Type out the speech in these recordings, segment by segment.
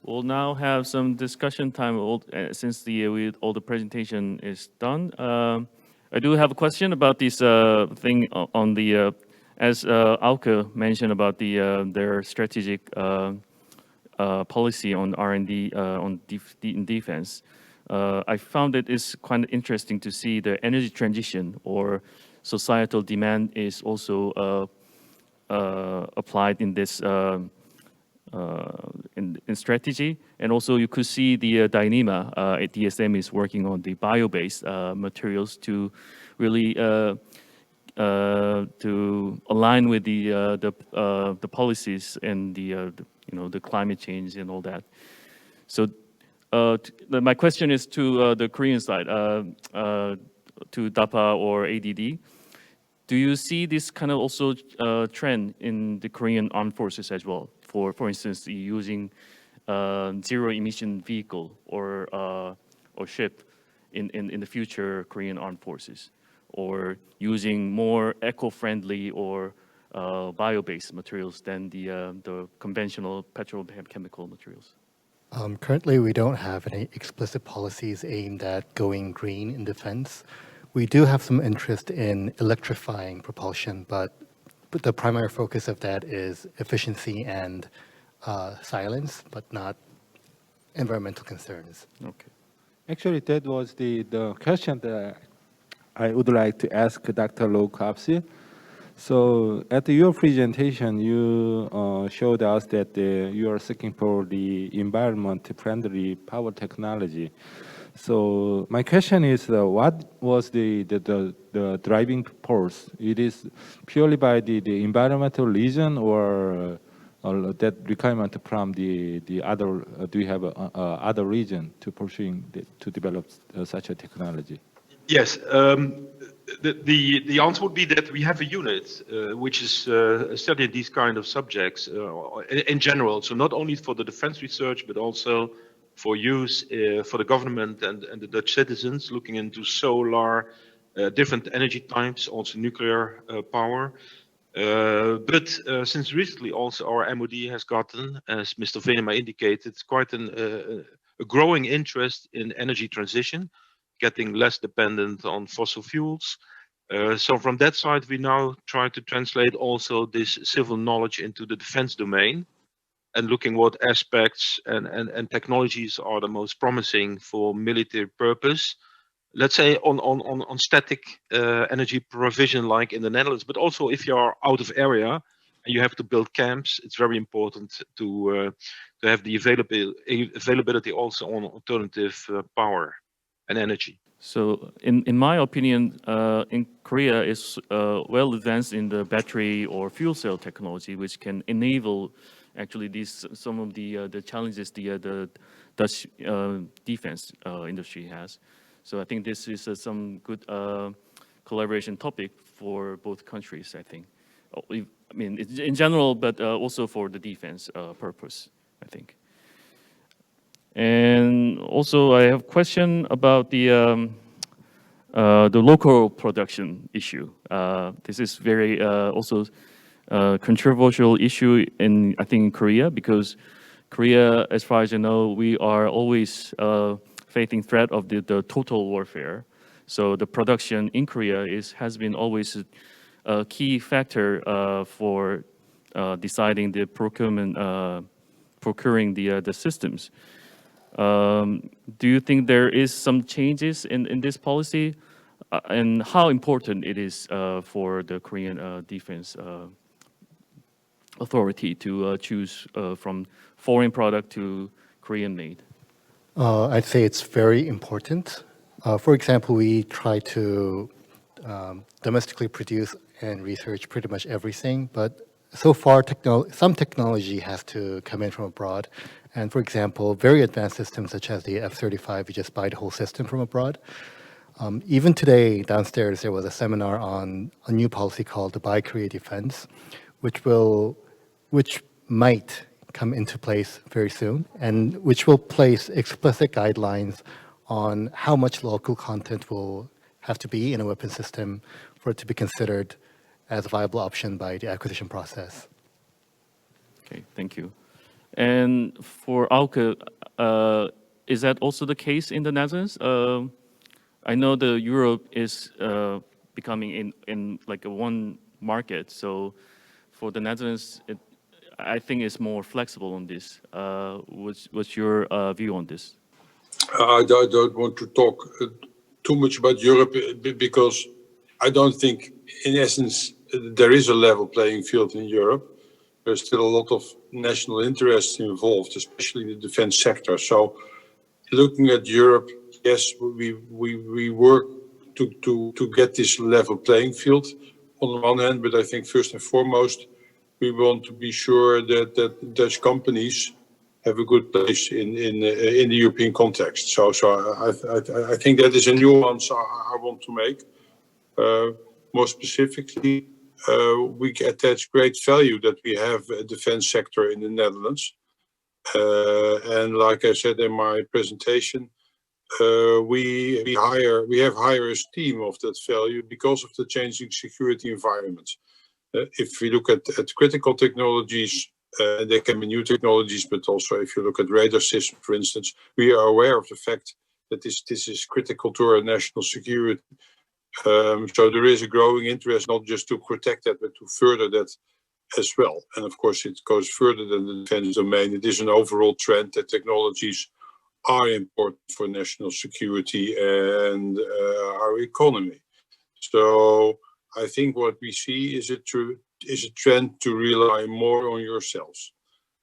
We'll now have some discussion time since all the presentation is done. I do have a question about this thing on the, as Auke mentioned about their strategic policy on R&D in defense. I found it is quite interesting to see the energy transition or societal demand is also applied in this in strategy, and also you could see the Dyneema at DSM is working on the bio-based materials to really to align with the policies and the climate change and all that. So my question is to the Korean side, to DAPA or ADD. Do you see this kind of also trend in the Korean armed forces as well? For instance, using zero emission vehicle or ship in the future Korean armed forces, or using more eco-friendly or bio-based materials than the conventional petrochemical materials? Currently, we don't have any explicit policies aimed at going green in defense. We do have some interest in electrifying propulsion, but the primary focus of that is efficiency and silence, but not environmental concerns. Okay. Actually, that was the question that I would like to ask Dr. Lo Kapsi. So at your presentation, you showed us that you are seeking for the environment-friendly power technology. So my question is, what was the driving force? It is purely by the environmental reason, or that requirement from the other? Do you have other reason to pursuing to develop such a technology? Yes, the answer would be that we have a unit which is studying these kind of subjects in general. So not only for the defense research, but also for use for the government and the Dutch citizens, looking into solar, different energy types, also nuclear power. But since recently also our MOD has gotten, as Mr. Venema indicated, quite a growing interest in energy transition, getting less dependent on fossil fuels. So from that side, we now try to translate also this civil knowledge into the defense domain, and looking what aspects and technologies are the most promising for military purpose. Let's say on static energy provision, like in the Netherlands, but also if you are out of area and you have to build camps, it's very important to have the availability also on alternative power and energy. So in my opinion, in Korea is well advanced in the battery or fuel cell technology, which can enable actually some of the challenges the Dutch defense industry has. So I think this is some good collaboration topic for both countries, I think. I mean, in general, but also for the defense purpose, I think. And also, I have a question about the local production issue. This is very also controversial issue I think in Korea, because Korea, as far as I know, we are always facing threat of the total warfare. So the production in Korea has been always a key factor for deciding the procuring the systems. Do you think there is some changes in this policy, and how important it is for the Korean defense authority to choose from foreign product to Korean made? I'd say it's very important. For example, we try to domestically produce and research pretty much everything, but so far some technology has to come in from abroad. And for example, very advanced systems such as the F-35, you just buy the whole system from abroad. Even today, downstairs, there was a seminar on a new policy called the Buy Korea Defense, which might come into place very soon, and which will place explicit guidelines on how much local content will have to be in a weapon system for it to be considered as a viable option by the acquisition process. Okay, thank you. And for Auke, is that also the case in the Netherlands? I know the Europe is becoming in like a one market, so for the Netherlands, I think it's more flexible on this. What's your view on this? I don't want to talk too much about Europe because I don't think, in essence, there is a level playing field in Europe. There's still a lot of national interests involved, especially in the defense sector. So, looking at Europe, yes, we work to get this level playing field on the one hand, but I think first and foremost, we want to be sure that Dutch companies have a good place in the European context. So I think that is a nuance I want to make. More specifically, we attach great value that we have a defense sector in the Netherlands. And like I said in my presentation, we have higher esteem of that value because of the changing security environment. If we look at critical technologies, there can be new technologies, but also if you look at radar systems, for instance, we are aware of the fact that this is critical to our national security. So there is a growing interest not just to protect that, but to further that as well. And of course, it goes further than the defense domain. It is an overall trend that technologies are important for national security and our economy. So I think what we see is a trend to rely more on yourselves.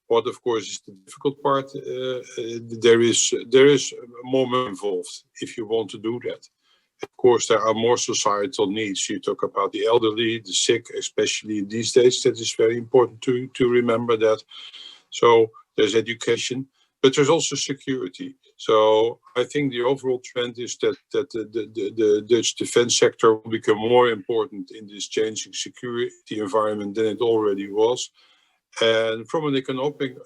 What, of course, is the difficult part. There is more money involved if you want to do that. Of course, there are more societal needs. You talk about the elderly, the sick, especially these days. That is very important to remember that. So there's education, but there's also security. So I think the overall trend is that the Dutch defense sector will become more important in this changing security environment than it already was. And from an economic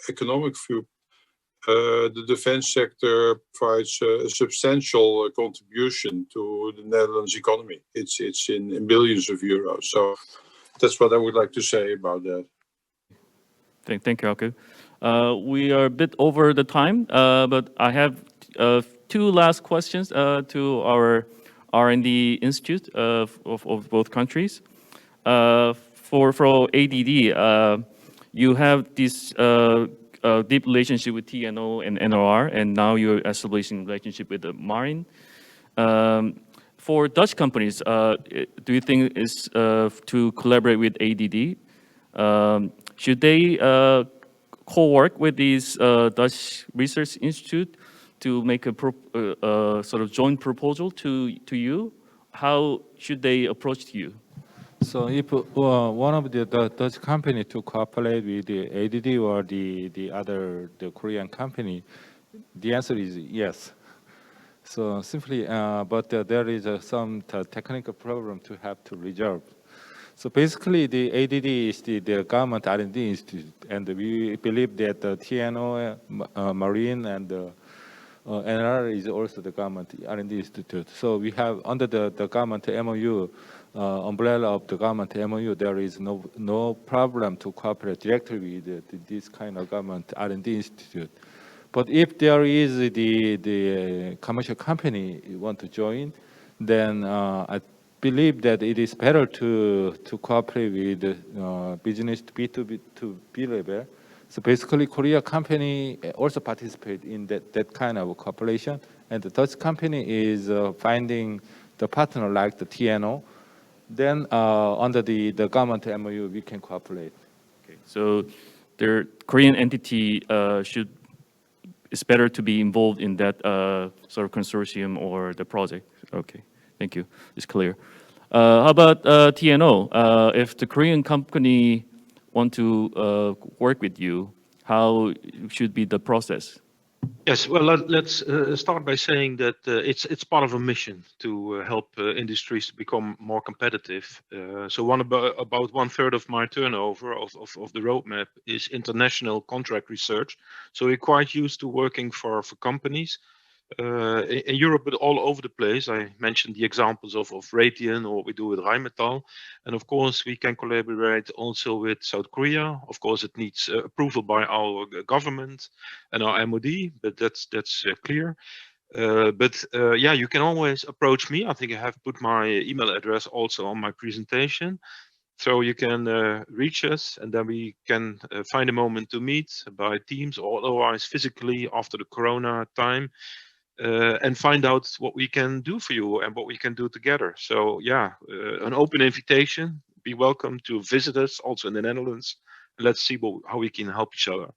view, the defense sector provides a substantial contribution to the Netherlands economy. It's in billions of euros. So that's what I would like to say about that. Thank you, Auke. We are a bit over the time, but I have two last questions to our R&D Institute of both countries. For ADD, you have this deep relationship with TNO and NOR, and now you're establishing a relationship with the Marine. For Dutch companies, do you think it's to collaborate with ADD? Should they co-work with these Dutch Research Institute to make a sort of joint proposal to you? How should they approach to you? So if one of the Dutch company to cooperate with the ADD or the Korean company, the answer is yes. So simply, but there is some technical problem to have to resolve. So basically, the ADD is the government R&D institute, and we believe that the TNO, Marine, and NR is also the government R&D institute. So we have under the government MOU, umbrella of the government MOU, there is no problem to cooperate directly with this kind of government R&D institute. But if there is the commercial company want to join, then I believe that it is better to cooperate with business to B2B level. So basically, Korea company also participate in that kind of cooperation, and the Dutch company is finding the partner like the TNO. Then under the government MOU, we can cooperate. Okay. So their Korean entity it's better to be involved in that sort of consortium or the project. Okay, thank you. It's clear. How about TNO? If the Korean company want to work with you, how should be the process? Yes, well, let's start by saying that it's part of a mission to help industries to become more competitive. So about 1/3 of my turnover of the roadmap is international contract research. So we're quite used to working for companies in Europe, but all over the place. I mentioned the examples of Raytheon or what we do with Rheinmetall. And of course, we can collaborate also with South Korea. Of course, it needs approval by our government and our MOD, but that's clear. Yeah, you can always approach me. I think I have put my email address also on my presentation. So you can reach us, and then we can find a moment to meet by Teams or otherwise physically after the Corona time, and find out what we can do for you and what we can do together. So yeah, an open invitation. Be welcome to visit us also in the Netherlands. Let's see how we can help each other.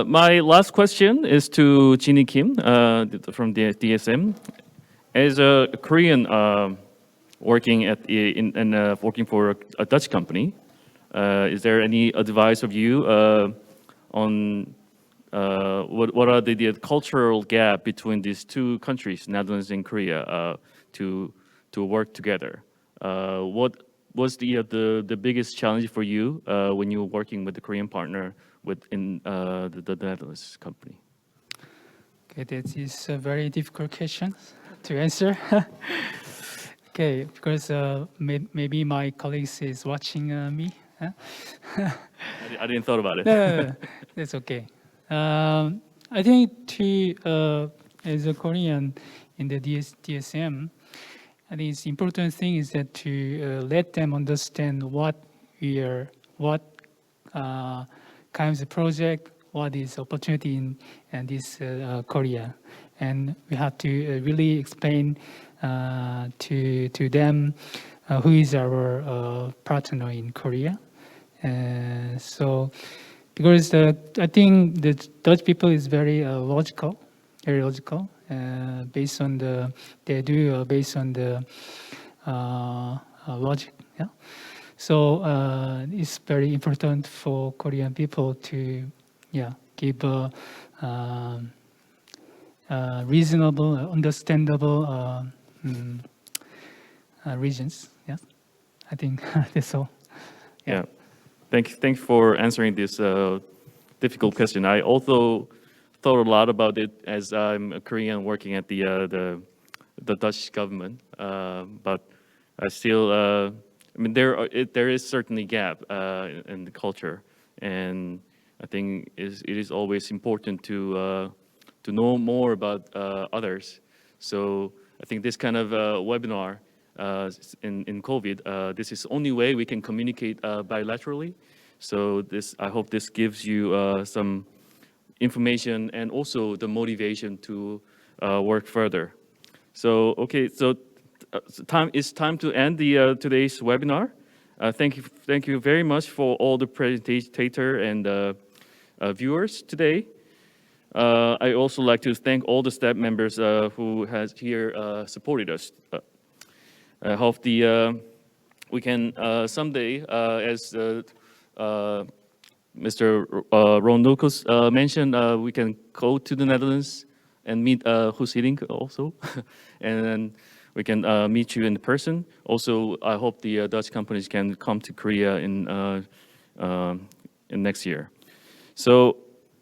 My last question is to Jinny Kim from the DSM. As a Korean working working for a Dutch company, is there any advice of you on what are the cultural gap between these two countries, Netherlands and Korea, to work together? What was the biggest challenge for you when you were working with the Korean partner within the Netherlands company? Okay, that is a very difficult question to answer. Okay, because maybe my colleagues is watching me. Huh? I didn't thought about it. No, that's okay. I think as a Korean in the DSM, I think it's important thing is that to let them understand what kinds of project, what is opportunity in this Korea, and we have to really explain to them who is our partner in Korea. So, because I think the Dutch people is very logical, based on based on the logic. Yeah. So it's very important for Korean people to give reasonable, understandable reasons. Yeah, I think that's all. Yeah. Thanks for answering this difficult question. I also thought a lot about it as I'm a Korean working at the Dutch government, but I still, I mean, there is certainly gap in the culture, and I think it is always important to know more about others. So I think this kind of webinar in COVID, this is the only way we can communicate bilaterally. So I hope this gives you some information and also the motivation to work further. So okay, so it's time to end the today's webinar. Thank you very much for all the presentator and viewers today. I also like to thank all the staff members who has here supported us. I hope we can someday, as Mr. Ron Lucas mentioned, we can go to the Netherlands and meet Guus Hiddink also, and then we can meet you in person. Also, I hope the Dutch companies can come to Korea in next year. So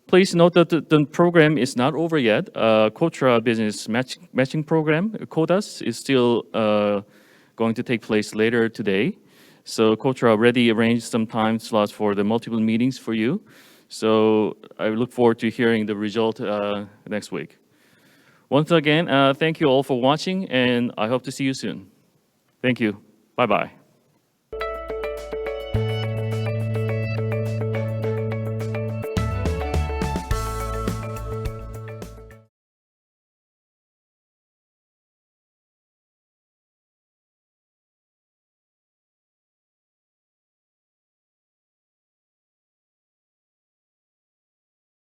please note that the program is not over yet. Kotra Business Matching Program, KODAS, is still going to take place later today. So Kotra already arranged some time slots for the multiple meetings for you. So I look forward to hearing the result next week. Once again, thank you all for watching, and I hope to see you soon. Thank you. Bye-bye.